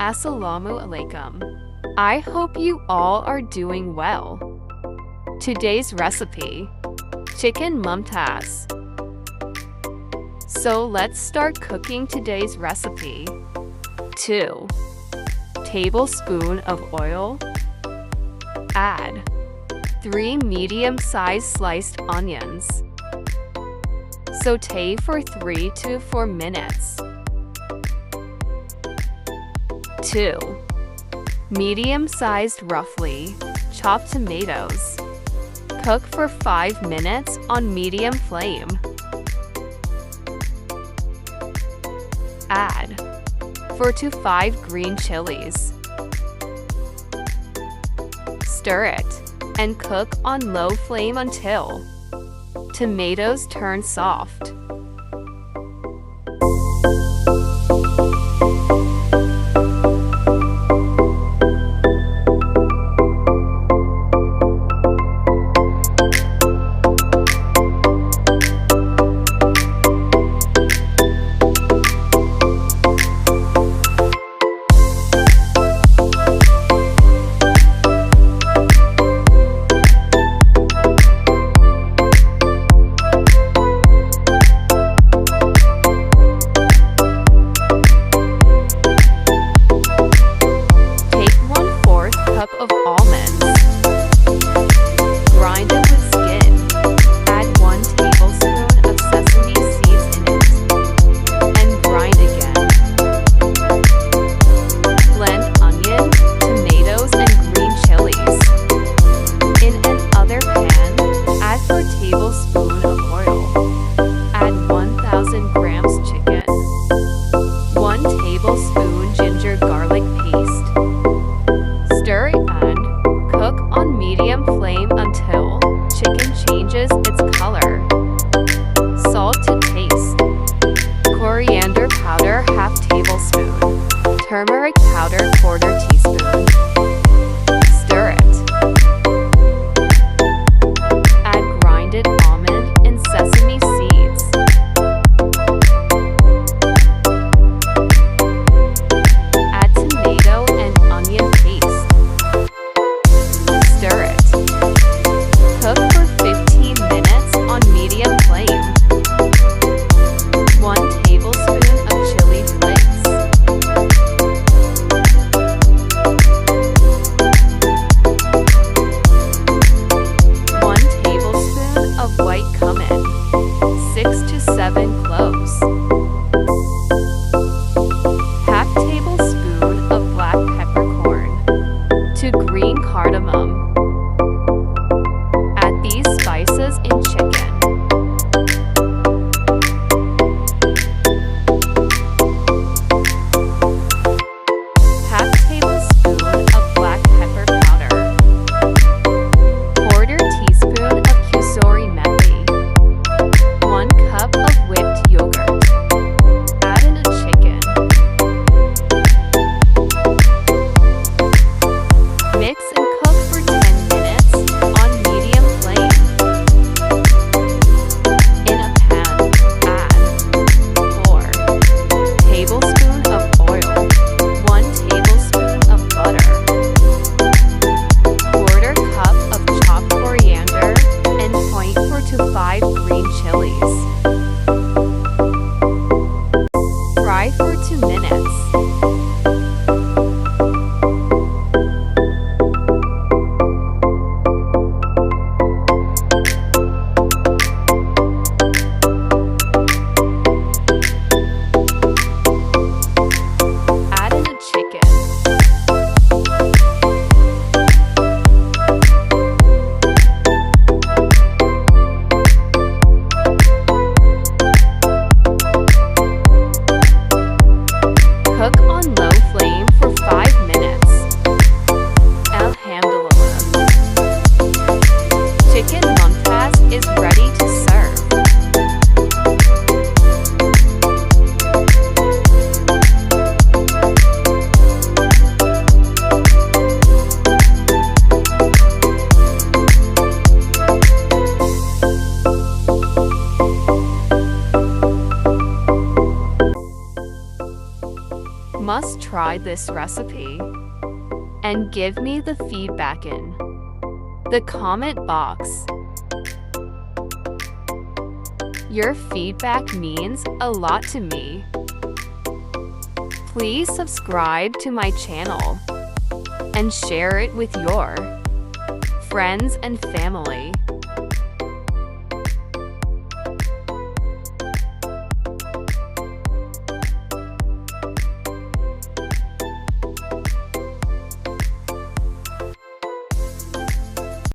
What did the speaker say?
Assalamu alaikum. I hope you all are doing well. Today's recipe: Chicken Mumtaaz. So let's start cooking today's recipe. 2 tablespoons of oil. Add 3 medium-sized sliced onions. Sauté for 3 to 4 minutes. 2 medium-sized roughly chopped tomatoes. Cook for 5 minutes on medium flame. Add 4 to 5 green chilies. Stir it and cook on low flame until tomatoes turn soft. Of almonds. Grind it with skin. Add 1 tablespoon of sesame seeds in it. And grind again. Blend onion, tomatoes, and green chilies. In another pan, add 4 tablespoons of oil. Add 1,000 grams chicken. 1 tablespoon ginger garlic paste. Stir and cook on medium flame until chicken changes its color. Salt to taste. Coriander powder ½ tablespoon. Turmeric powder 1/4 teaspoon. Stir it. Add grinded almond and sesame seeds. Add tomato and onion paste. Stir it. Cook for 15 minutes on medium flame. 1 tablespoon of chili flakes. 1 tablespoon of white cumin. 6 to 7 cloves. ½ tablespoon of black peppercorn. 2 green cardamom. Add these spices in chicken. ½ tablespoon of black pepper powder. 1/4 teaspoon of kusori methi. 1 cup of whipped yogurt. Add in a chicken. Mix and cook for 10 minutes on medium flame. In a pan, add 4 tablespoons of oil, 1 tablespoon of butter, 1/4 cup of chopped coriander, and 0.4 to 5 green chilies. Fry for 2 minutes. Add in a chicken. Cook on low flame for 5 minutes. Alhamdulillah. Chicken Mumtaaz is ready to serve. must try this recipe and give me the feedback in the comment box. Your feedback means a lot to me. Please subscribe to my channel and share it with your friends and family.